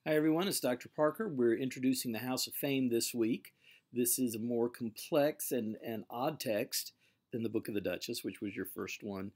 Hi everyone, it's Dr. Parker. We're introducing the House of Fame this week. This is a more complex and odd text than the Book of the Duchess, which was your first one.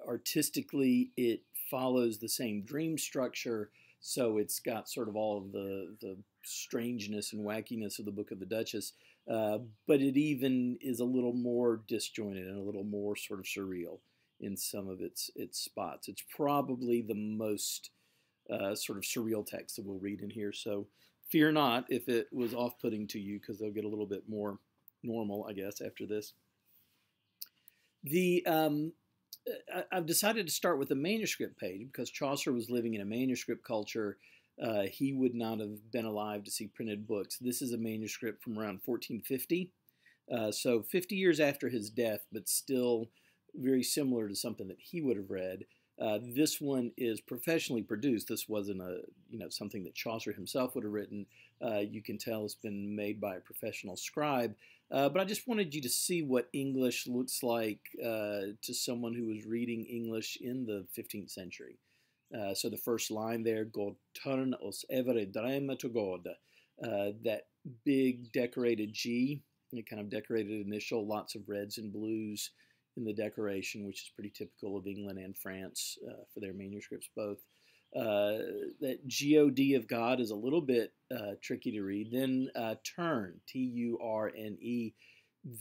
Artistically, it follows the same dream structure, so it's got sort of all of the strangeness and wackiness of the Book of the Duchess, but it even is a little more disjointed and a little more sort of surreal in some of its spots. It's probably the most sort of surreal text that we'll read in here. So fear not if it was off-putting to you, because they'll get a little bit more normal, I guess, after this. I've decided to start with the manuscript page because Chaucer was living in a manuscript culture. He would not have been alive to see printed books. This is a manuscript from around 1450, so 50 years after his death, but still very similar to something that he would have read. This one is professionally produced. This wasn't something that Chaucer himself would have written. You can tell it's been made by a professional scribe. But I just wanted you to see what English looks like to someone who was reading English in the 15th century. So the first line there, God turn oss every drama to God. That big decorated G, kind of decorated initial, lots of reds and blues in the decoration, which is pretty typical of England and France for their manuscripts both. That G-O-D of God is a little bit tricky to read. Then turn, T-U-R-N-E.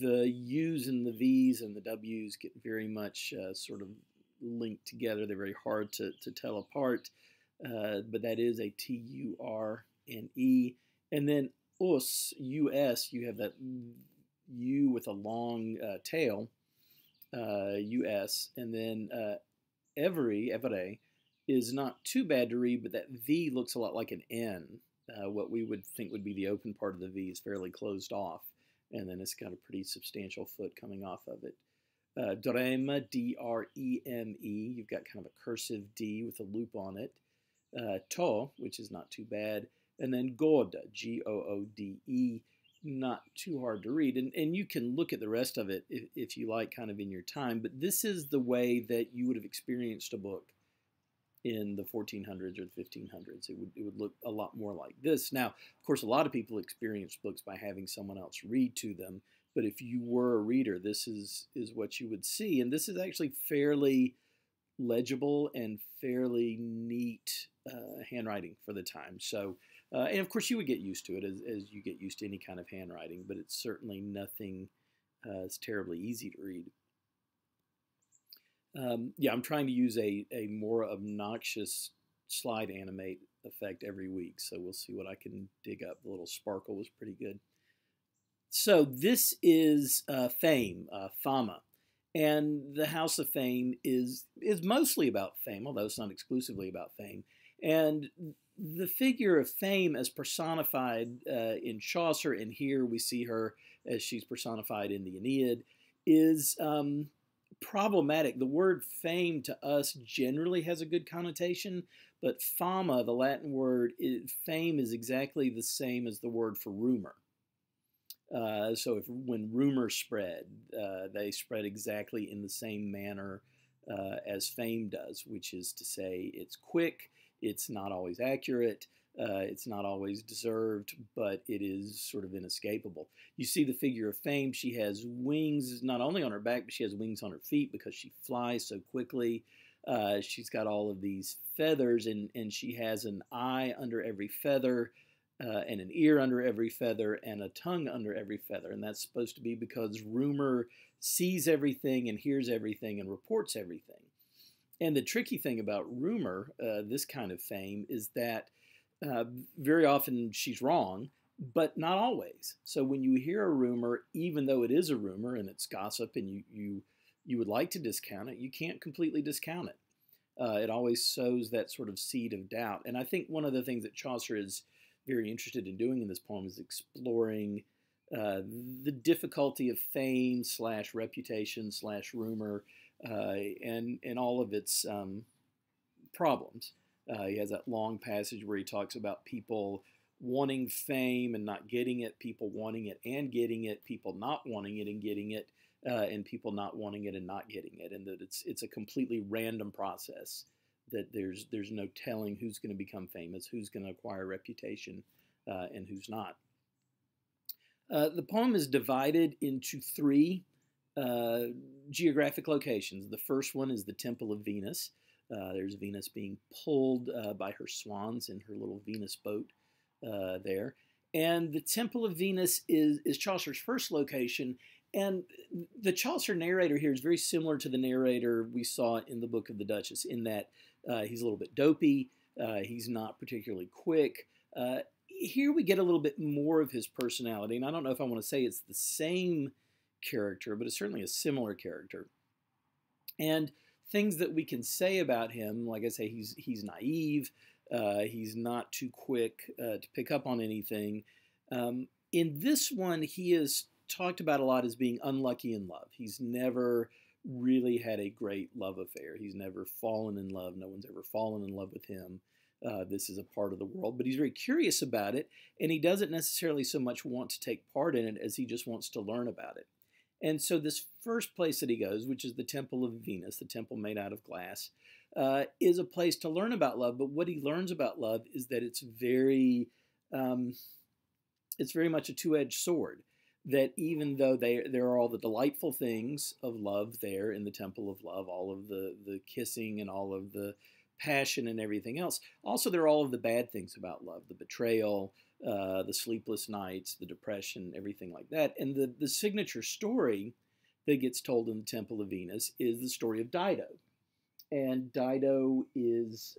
The U's and the V's and the W's get very much sort of linked together. They're very hard to tell apart, but that is a T-U-R-N-E. And then us, U-S, you have that U with a long tail, US, and then every is not too bad to read, but that V looks a lot like an N. What we would think would be the open part of the V is fairly closed off, and then it's got a pretty substantial foot coming off of it. Dreme, D-R-E-M-E, you've got kind of a cursive D with a loop on it. To, which is not too bad, and then Gode, G-O-O-D-E, not too hard to read. And you can look at the rest of it if you like, kind of in your time, but this is the way that you would have experienced a book in the 1400s or the 1500s. It would look a lot more like this. Now, of course, a lot of people experience books by having someone else read to them, but if you were a reader, this is what you would see. And this is actually fairly legible and fairly neat handwriting for the time. So, and of course you would get used to it as you get used to any kind of handwriting, but it's certainly nothing that's terribly easy to read. Yeah, I'm trying to use a more obnoxious slide animate effect every week, so we'll see what I can dig up. The little sparkle was pretty good. So this is Fame, Fama. And the House of Fame is mostly about fame, although it's not exclusively about fame. And the figure of Fame as personified in Chaucer, and here we see her as she's personified in the Aeneid, is problematic. The word fame to us generally has a good connotation, but fama, the Latin word, fame is exactly the same as the word for rumor. So when rumors spread, they spread exactly in the same manner as fame does, which is to say it's quick, it's not always accurate, it's not always deserved, but it is sort of inescapable. You see the figure of Fame. She has wings not only on her back, but she has wings on her feet because she flies so quickly. She's got all of these feathers, and she has an eye under every feather, and an ear under every feather, and a tongue under every feather. And that's supposed to be because rumor sees everything and hears everything and reports everything. And the tricky thing about rumor, this kind of fame, is that very often she's wrong, but not always. So when you hear a rumor, even though it is a rumor and it's gossip and you would like to discount it, you can't completely discount it. It always sows that sort of seed of doubt. And I think one of the things that Chaucer is very interested in doing in this poem is exploring the difficulty of fame / reputation / rumor and all of its problems. He has that long passage where he talks about people wanting fame and not getting it, people wanting it and getting it, people not wanting it and getting it, and people not wanting it and not getting it, and that it's a completely random process that there's no telling who's going to become famous, who's going to acquire reputation, and who's not. The poem is divided into three geographic locations. The first one is the Temple of Venus. There's Venus being pulled by her swans in her little Venus boat there. And the Temple of Venus is Chaucer's first location. And the Chaucer narrator here is very similar to the narrator we saw in the Book of the Duchess, in that he's a little bit dopey, he's not particularly quick. Here we get a little bit more of his personality, and I don't know if I want to say it's the same character, but it's certainly a similar character. And things that we can say about him, like I say, he's naive, he's not too quick to pick up on anything. In this one, he is talked about a lot as being unlucky in love. He's never really had a great love affair. He's never fallen in love. No one's ever fallen in love with him. This is a part of the world, but he's very curious about it, and he doesn't necessarily so much want to take part in it as he just wants to learn about it. And so this first place that he goes, which is the Temple of Venus, the temple made out of glass, is a place to learn about love. But what he learns about love is that it's very much a two-edged sword. That even though there are all the delightful things of love there in the Temple of Love, all of the kissing and all of the passion and everything else, also there are all of the bad things about love, the betrayal, the sleepless nights, the depression, everything like that. And the signature story that gets told in the Temple of Venus is the story of Dido. And Dido is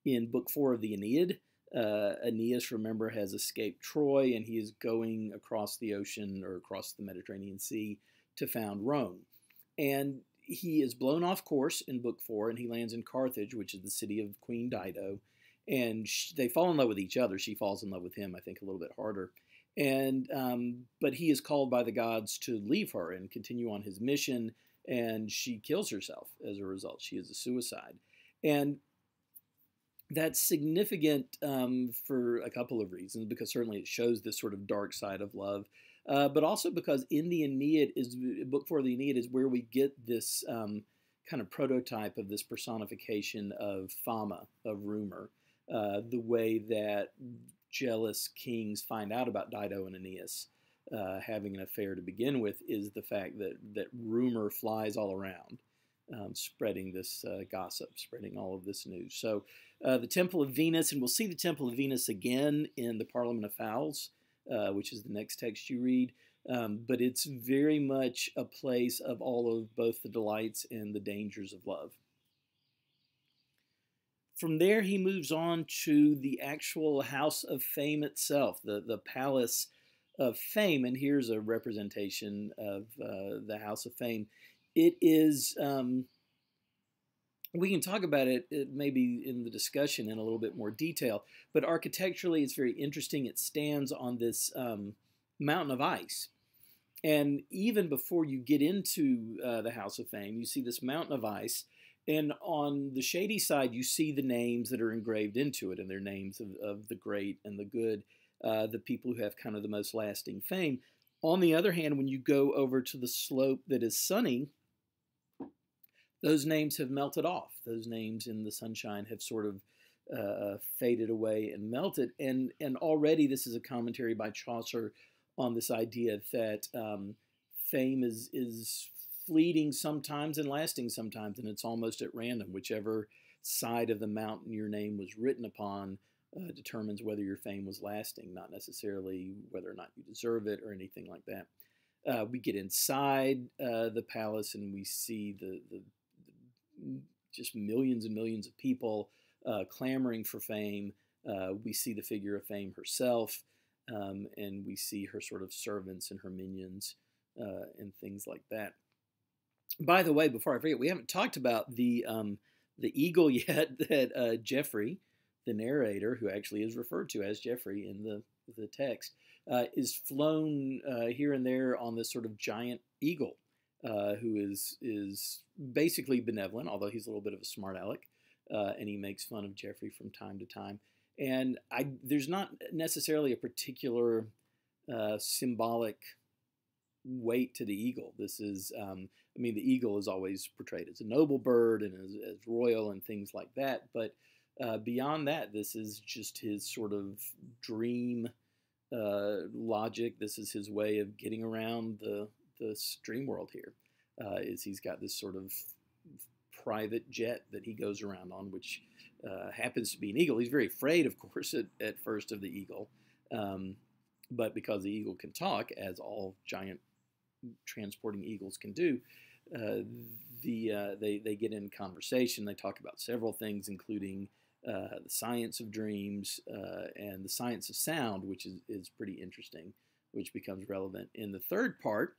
in Book 4 of the Aeneid. Aeneas, remember, has escaped Troy, and he is going across the ocean or across the Mediterranean Sea to found Rome. And he is blown off course in Book 4, and he lands in Carthage, which is the city of Queen Dido. And they fall in love with each other. She falls in love with him, I think, a little bit harder. And but he is called by the gods to leave her and continue on his mission, and she kills herself as a result. She is a suicide. And that's significant for a couple of reasons, because certainly it shows this sort of dark side of love, but also because in the Aeneid, Book 4 of the Aeneid is where we get this kind of prototype of this personification of Fama, of rumor, the way that jealous kings find out about Dido and Aeneas having an affair to begin with, is the fact that rumor flies all around, spreading this gossip, spreading all of this news. So the Temple of Venus, and we'll see the Temple of Venus again in the Parliament of Fowls, which is the next text you read. But it's very much a place of all of both the delights and the dangers of love. From there, he moves on to the actual House of Fame itself, the Palace of Fame. And here's a representation of the House of Fame. It is, we can talk about it maybe in the discussion in a little bit more detail, but architecturally it's very interesting. It stands on this mountain of ice. And even before you get into the House of Fame, you see this mountain of ice. And on the shady side, you see the names that are engraved into it, and they're names of the great and the good, the people who have kind of the most lasting fame. On the other hand, when you go over to the slope that is sunny, those names have melted off. Those names in the sunshine have sort of faded away and melted. And already this is a commentary by Chaucer on this idea that fame is fleeting sometimes and lasting sometimes, and it's almost at random. Whichever side of the mountain your name was written upon determines whether your fame was lasting, not necessarily whether or not you deserve it or anything like that. We get inside the palace, and we see the just millions and millions of people clamoring for fame. We see the figure of Fame herself, and we see her sort of servants and her minions and things like that. By the way, before I forget, we haven't talked about the eagle yet that Geoffrey, the narrator, who actually is referred to as Geoffrey in the text, is flown here and there on this sort of giant eagle, who is basically benevolent, although he's a little bit of a smart aleck, and he makes fun of Geoffrey from time to time. And there's not necessarily a particular symbolic weight to the eagle. This is, I mean, the eagle is always portrayed as a noble bird and as royal and things like that. But beyond that, this is just his sort of dream logic. This is his way of getting around the dream world here. Is he's got this sort of private jet that he goes around on, which happens to be an eagle. He's very afraid, of course, at first of the eagle. But because the eagle can talk, as all giant transporting eagles can do, they get in conversation. They talk about several things, including the science of dreams and the science of sound, which is pretty interesting, which becomes relevant in the third part.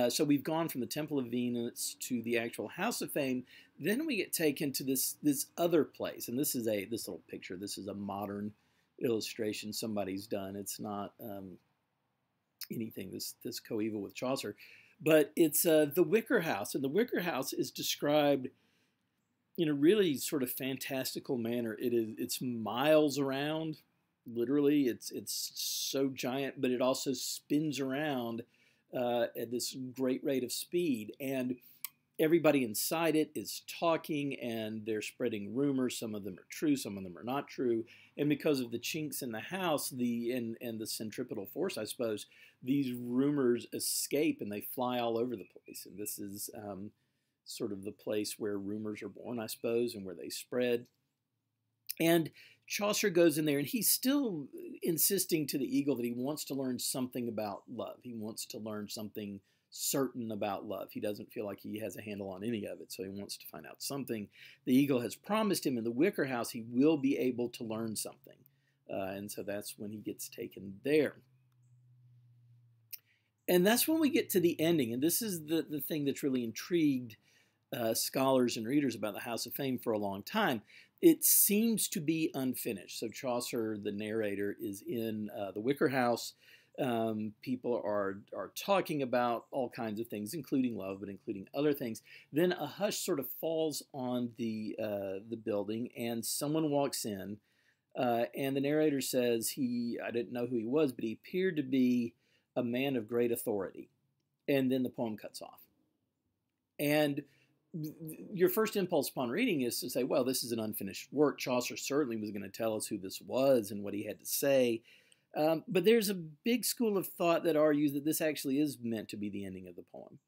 So we've gone from the Temple of Venus to the actual House of Fame. Then we get taken to this other place, and this little picture. This is a modern illustration somebody's done. It's not anything this coeval with Chaucer, but it's the Wicker House, and the Wicker House is described in a really sort of fantastical manner. It's miles around, literally. It's so giant, but it also spins around at this great rate of speed, and everybody inside it is talking, and they're spreading rumors. Some of them are true, some of them are not true. And because of the chinks in the house, and the centripetal force, I suppose, these rumors escape and they fly all over the place. And this is sort of the place where rumors are born, I suppose, and where they spread. And Chaucer goes in there, and he's still insisting to the eagle that he wants to learn something about love. He wants to learn something certain about love. He doesn't feel like he has a handle on any of it, so he wants to find out something. The eagle has promised him in the Wicker House he will be able to learn something. And so that's when he gets taken there. And that's when we get to the ending. And this is the thing that's really intrigued scholars and readers about the House of Fame for a long time. It seems to be unfinished. So Chaucer, the narrator, is in the Wicker House. People are talking about all kinds of things, including love, but including other things. Then a hush sort of falls on the building, and someone walks in, and the narrator says I didn't know who he was, but he appeared to be a man of great authority. And then the poem cuts off. And your first impulse upon reading is to say, well, this is an unfinished work. Chaucer certainly was going to tell us who this was and what he had to say. But there's a big school of thought that argues that this actually is meant to be the ending of the poem.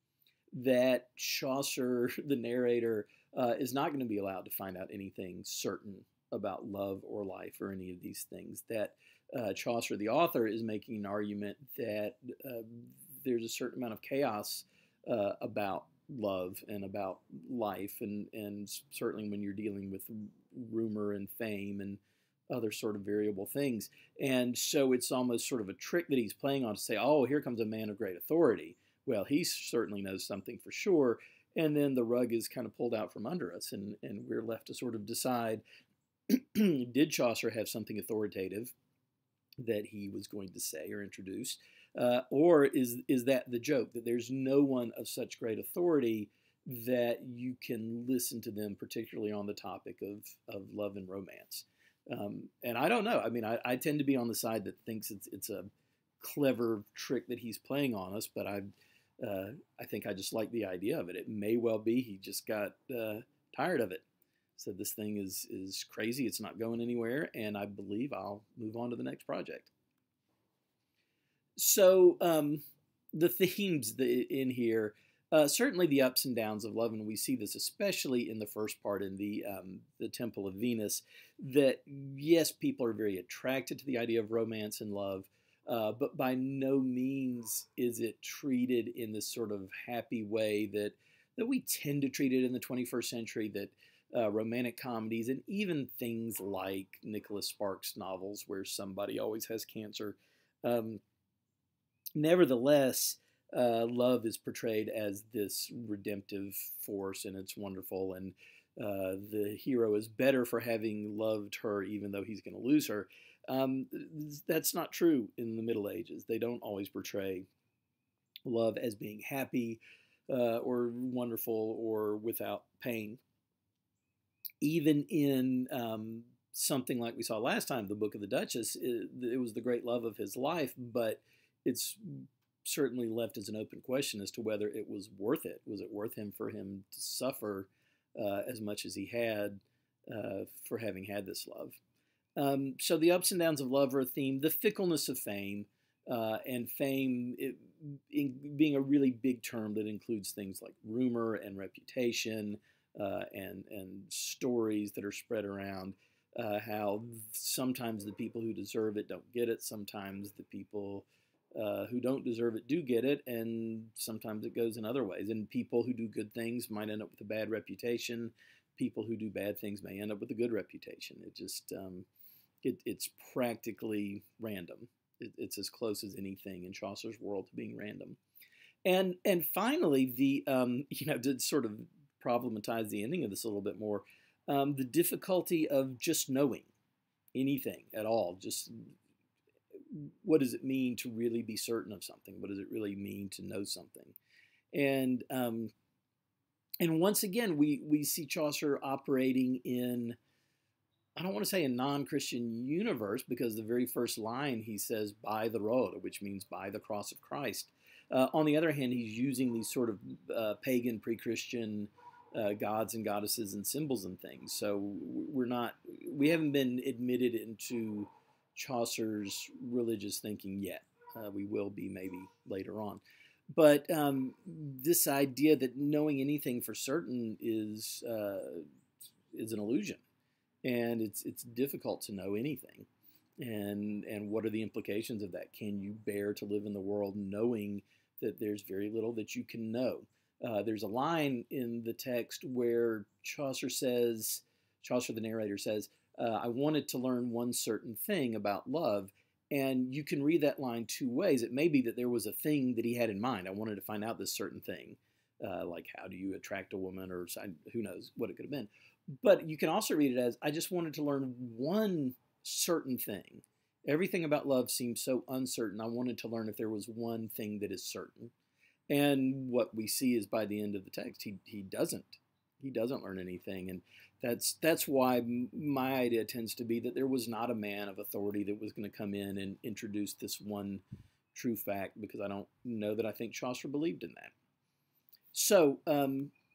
That Chaucer, the narrator, is not going to be allowed to find out anything certain about love or life or any of these things. That Chaucer, the author, is making an argument that there's a certain amount of chaos about love and about life, and certainly when you're dealing with rumor and fame and other sort of variable things. And so it's almost sort of a trick that he's playing on to say, oh, here comes a man of great authority. Well, he certainly knows something for sure. And then the rug is kind of pulled out from under us, and we're left to sort of decide, did Chaucer have something authoritative that he was going to say or introduce? Or is that the joke, that there's no one of such great authority that you can listen to them, particularly on the topic of love and romance? And I don't know. I mean, I tend to be on the side that thinks it's a clever trick that he's playing on us, but I think I just like the idea of it. It may well be he just got tired of it. Said this thing is crazy. It's not going anywhere, and I believe I'll move on to the next project. So the themes in here, certainly the ups and downs of love, and we see this especially in the first part in the Temple of Venus, that yes, people are very attracted to the idea of romance and love, but by no means is it treated in this sort of happy way that we tend to treat it in the 21st century, that romantic comedies and even things like Nicholas Sparks novels where somebody always has cancer. Nevertheless, love is portrayed as this redemptive force, and it's wonderful, and the hero is better for having loved her even though he's going to lose her. That's not true in the Middle Ages. They don't always portray love as being happy or wonderful or without pain. Even in something like we saw last time, the Book of the Duchess, it was the great love of his life, but it's certainly left as an open question as to whether it was worth it. Was it worth him for him to suffer as much as he had for having had this love? So the ups and downs of love are a theme. The fickleness of fame, and fame being a really big term that includes things like rumor and reputation, and stories that are spread around. How sometimes the people who deserve it don't get it. Sometimes the people who don't deserve it do get it, and sometimes it goes in other ways. And people who do good things might end up with a bad reputation. People who do bad things may end up with a good reputation. It just it's practically random. It's as close as anything in Chaucer's world to being random. And finally, the to sort of problematize the ending of this a little bit more, the difficulty of just knowing anything at all. Just what does it mean to really be certain of something? What does it really mean to know something? And once again, we see Chaucer operating in, I don't want to say a non-Christian universe, because the very first line he says, by the rood, which means by the cross of Christ. On the other hand, he's using these sort of pagan, pre-Christian gods and goddesses and symbols and things. So we haven't been admitted into Chaucer's religious thinking yet. We will be maybe later on. But this idea that knowing anything for certain is an illusion. And it's difficult to know anything. And what are the implications of that? Can you bear to live in the world knowing that there's very little that you can know? There's a line in the text where Chaucer the narrator says, I wanted to learn one certain thing about love. And you can read that line two ways. It may be that there was a thing that he had in mind. I wanted to find out this certain thing, like how do you attract a woman, or who knows what it could have been. But you can also read it as, I just wanted to learn one certain thing. Everything about love seems so uncertain. I wanted to learn if there was one thing that is certain. And what we see is by the end of the text, he doesn't learn anything. And that's why my idea tends to be that there was not a man of authority that was going to come in and introduce this one true fact, because I don't know that I think Chaucer believed in that. So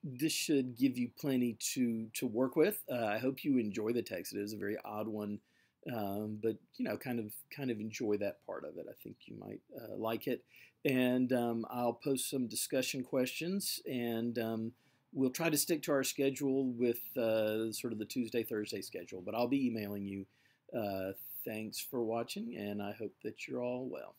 this should give you plenty to work with. I hope you enjoy the text. It is a very odd one, but kind of enjoy that part of it. I think you might like it. And I'll post some discussion questions, and we'll try to stick to our schedule with sort of the Tuesday, Thursday schedule. But I'll be emailing you. Thanks for watching, and I hope that you're all well.